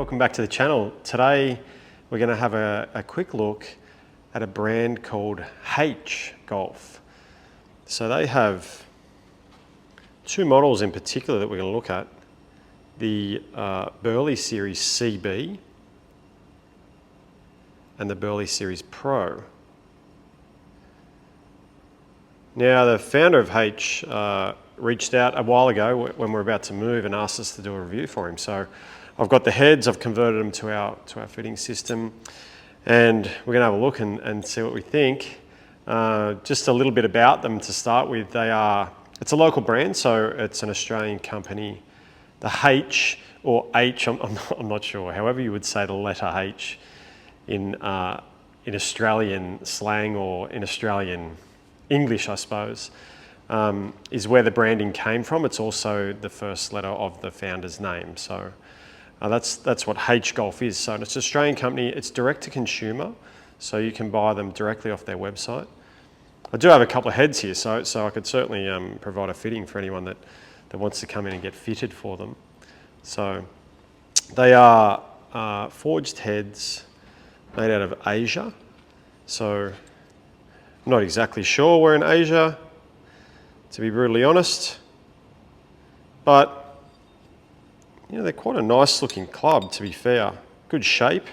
welcome back to the channel. Today we're going to have a quick look at a brand called Haitch Golf. So they have two models in particular that we're going to look at. The Burleigh Series CB and the Burleigh Series Pro. Now the founder of Haitch reached out a while ago when we were about to move and asked us to do a review for him. So I've got the heads, I've converted them to our fitting system, and we're going to have a look and see what we think. Just a little bit about them to start with. It's a local brand, so it's an Australian company. The Haitch, or H, I'm not sure, however you would say the letter H in Australian slang or in Australian English, I suppose, is where the branding came from. It's also the first letter of the founder's name. So that's what Haitch Golf is. So it's an Australian company. It's direct to consumer, so you can buy them directly off their website. I do have a couple of heads here, so I could certainly provide a fitting for anyone that wants to come in and get fitted for them. So they are forged heads made out of Asia. So I'm not exactly sure we're in Asia, to be brutally honest, but you know, they're quite a nice looking club, to be fair. Good shape.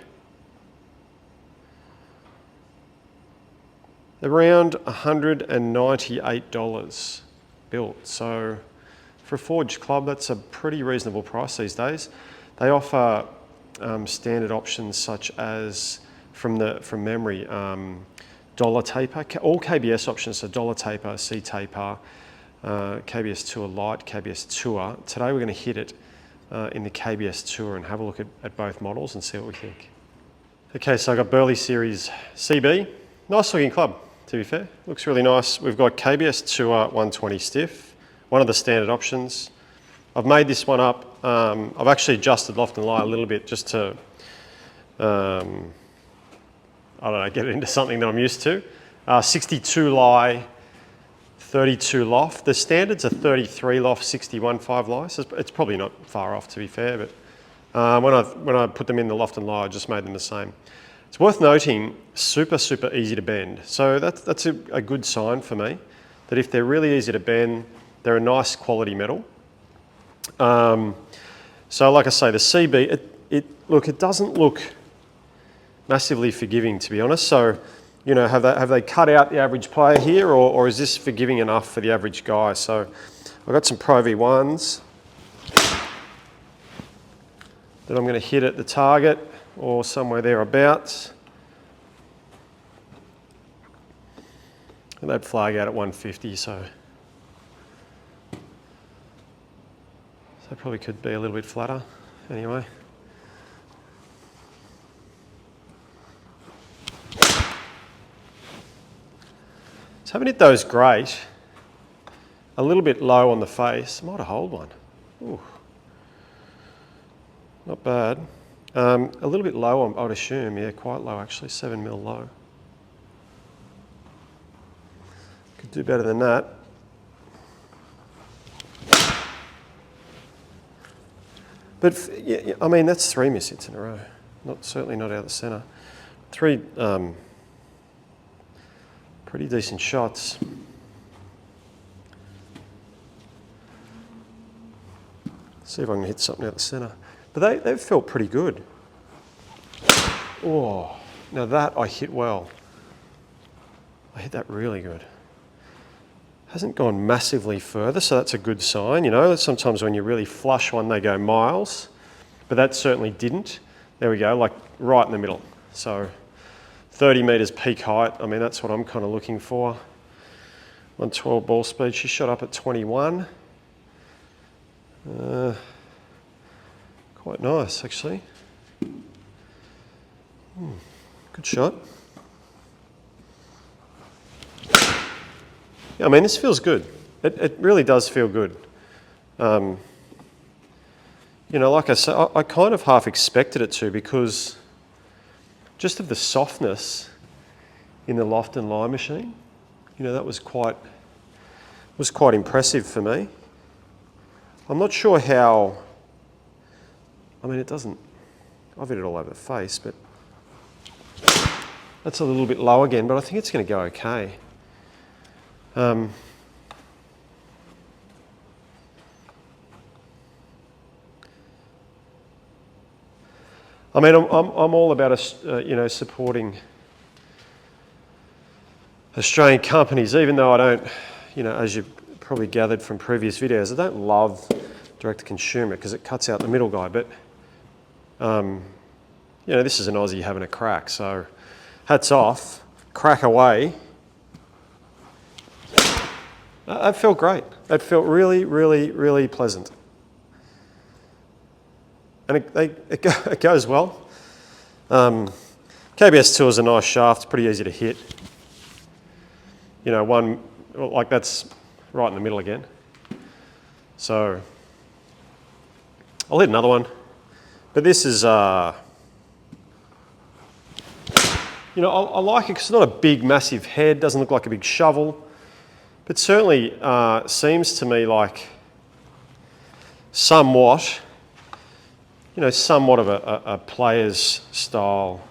They're around $198 built. So for a forged club, that's a pretty reasonable price these days. They offer standard options such as, from memory, dollar taper, all KBS options, so dollar taper, C taper, KBS Tour Light, KBS Tour. Today we're going to hit it in the KBS Tour and have a look at both models and see what we think. Okay, so I've got Burleigh Series CB. Nice looking club, to be fair. Looks really nice. We've got KBS Tour 120 stiff, one of the standard options. I've made this one up. I've actually adjusted loft and lie a little bit just to, I don't know, get it into something that I'm used to. 62 lie, 32 loft. The standards are 33 loft, 61.5 lie, so it's probably not far off, to be fair, but when I put them in the loft and lie, I just made them the same. It's worth noting, super easy to bend. So that's a good sign for me, that if they're really easy to bend, they're a nice quality metal. So like I say, the CB, it doesn't look massively forgiving, to be honest. So, you know, have they cut out the average player here, or is this forgiving enough for the average guy? So I've got some Pro V1s that I'm going to hit at the target or somewhere thereabouts. And they'd flag out at 150, so probably could be a little bit flatter anyway. So haven't hit those great. A little bit low on the face. Might have holed one. Ooh. Not bad. A little bit low, I would assume. Yeah, quite low actually. 7 mil low. Could do better than that. But yeah, I mean, that's 3 miss hits in a row. Certainly not out of the centre. 3 pretty decent shots. See if I can hit something out the centre. But they've felt pretty good. Oh, now that I hit well. I hit that really good. Hasn't gone massively further, so that's a good sign. You know, sometimes when you really flush one, they go miles, but that certainly didn't. There we go, like right in the middle. So 30 metres peak height, I mean, that's what I'm kind of looking for. 112 ball speed, she shot up at 21. Quite nice, actually. Good shot. Yeah, I mean, this feels good. It really does feel good. You know, like I said, I kind of half expected it to, because just of the softness in the loft and lie machine, you know, that was quite impressive for me. I'm not sure how, I mean, it doesn't I've hit it all over the face, but that's a little bit low again, but I think it's going to go okay. I mean, I'm all about supporting Australian companies, even though I don't, as you've probably gathered from previous videos, I don't love direct to consumer because it cuts out the middle guy. But this is an Aussie having a crack, so hats off, crack away. That felt great. That felt really, really, really pleasant. And it goes well. KBS 2 is a nice shaft, it's pretty easy to hit. One, like that's right in the middle again. So I'll hit another one. But this is, I like it because it's not a big, massive head, doesn't look like a big shovel, but certainly seems to me like somewhat of a player's style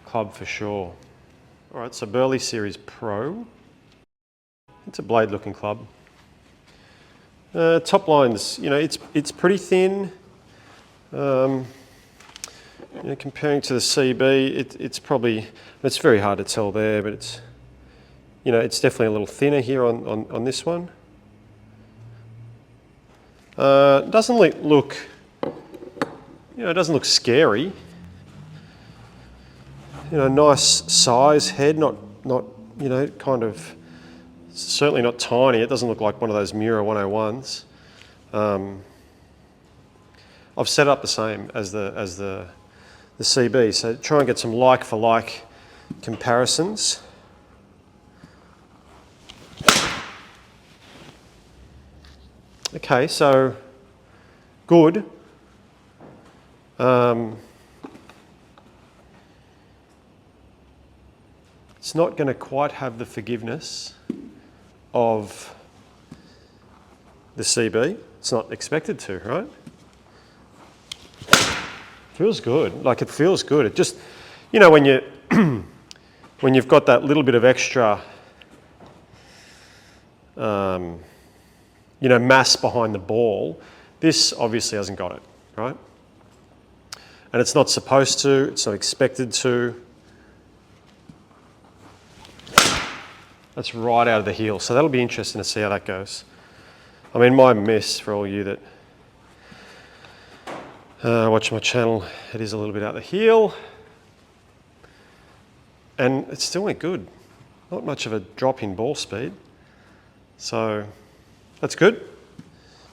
club for sure. All right, so Burleigh Pro. It's a blade looking club. Top line's, it's pretty thin. Comparing to the CB, it's very hard to tell there, but it's definitely a little thinner here on this one. Doesn't look it doesn't look scary. Nice size head, not kind of, certainly not tiny. It doesn't look like one of those Mura 101s. I've set it up the same as the CB, so try and get some like for like comparisons. Okay, so good. It's not going to quite have the forgiveness of the CB. It's not expected to, right? Feels good. Like, it feels good. It just, when you when you've got that little bit of extra mass behind the ball, this obviously hasn't got it, right? And it's not supposed to, it's not expected to. That's right out of the heel. So that'll be interesting to see how that goes. I mean, my miss, for all you that watch my channel, it is a little bit out the heel. And it still went good. Not much of a drop in ball speed. So that's good.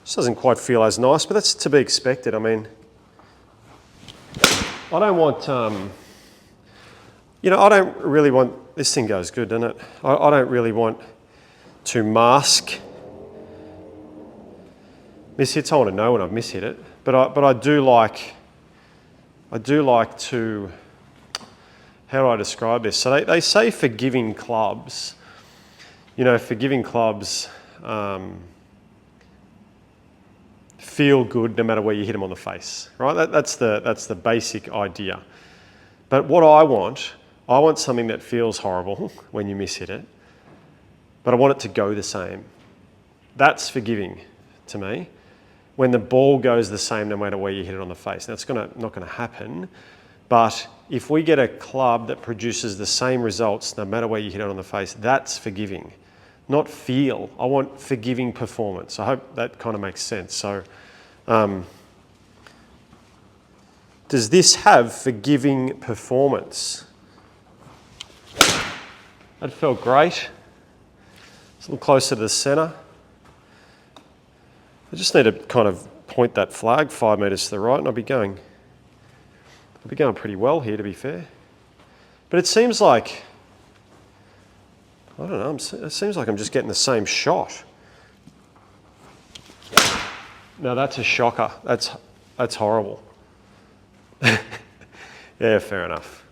Just doesn't quite feel as nice, but that's to be expected. I mean, I don't want, I don't really want, this thing goes good, doesn't it? I don't really want to mask mishits. I want to know when I've mishit it, but I do like to, how do I describe this? So they say forgiving clubs, forgiving clubs feel good no matter where you hit them on the face, right? That's the basic idea. But what I want something that feels horrible when you mishit it, but I want it to go the same. That's forgiving to me. When the ball goes the same no matter where you hit it on the face. Now, it's not going to happen, but if we get a club that produces the same results no matter where you hit it on the face, that's forgiving, not feel. I want forgiving performance. I hope that kind of makes sense. So, does this have forgiving performance? That felt great. It's a little closer to the center. I just need to kind of point that flag 5 metres to the right and I'll be going pretty well here, to be fair. But it seems like, I don't know, it seems like I'm just getting the same shot. Now that's a shocker. That's horrible. Yeah, fair enough.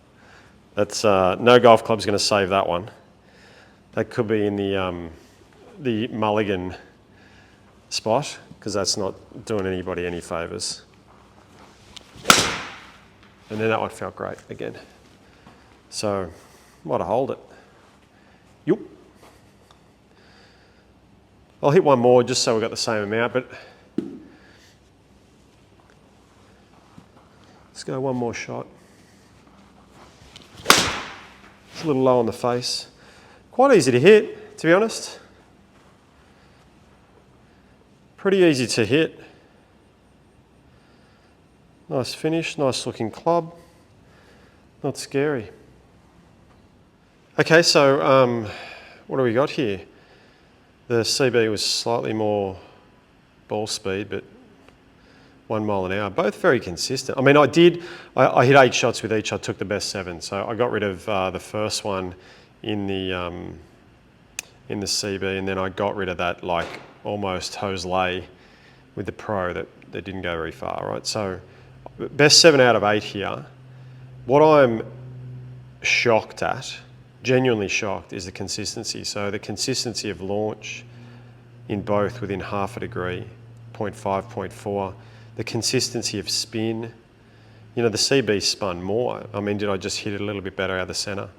That's no golf club's going to save that one. That could be in the mulligan spot, because that's not doing anybody any favours. And then that one felt great again. So, might hold it. Yup. I'll hit one more just so we've got the same amount, but let's go one more shot. It's a little low on the face. Quite easy to hit, to be honest. Pretty easy to hit. Nice finish, nice looking club. Not scary. Okay, so what do we got here? The CB was slightly more ball speed, but 1 mile an hour. Both very consistent. I mean, I hit 8 shots with each. I took the best 7. So I got rid of the first one in the CB, and then I got rid of that like almost hose lay with the Pro that didn't go very far, right? So best 7 out of 8 here. What I'm shocked at, genuinely shocked, is the consistency. So the consistency of launch in both within half a degree, 0.5, 0.4. The consistency of spin. You know, the CB spun more. I mean, did I just hit it a little bit better out of the centre?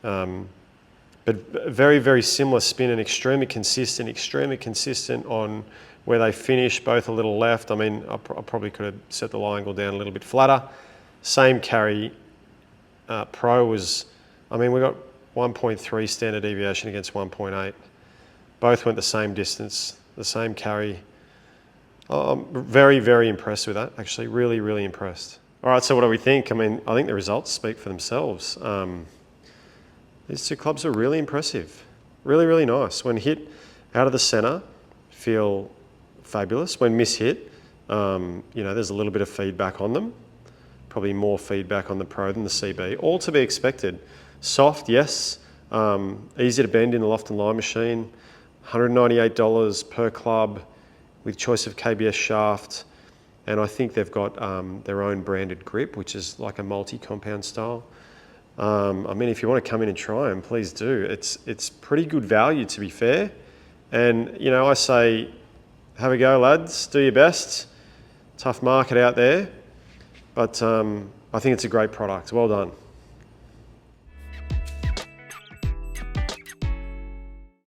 But very, very similar spin and extremely consistent on where they finish, both a little left. I mean, I probably could have set the lie angle down a little bit flatter. Same carry. Pro was, I mean, we got 1.3 standard deviation against 1.8. Both went the same distance, the same carry. I'm very, very impressed with that, actually. Really, really impressed. All right, so what do we think? I mean, I think the results speak for themselves. These two clubs are really impressive. Really, really nice. When hit out of the centre, feel fabulous. When mishit, you know, there's a little bit of feedback on them. Probably more feedback on the Pro than the CB. All to be expected. Soft, yes. Easy to bend in the loft and line machine. $198 per club with choice of KBS shaft. And I think they've got their own branded grip, which is like a multi-compound style. I mean, if you want to come in and try them, please do. It's pretty good value, to be fair. And, you know, I say, have a go, lads. Do your best. Tough market out there. But I think it's a great product. Well done.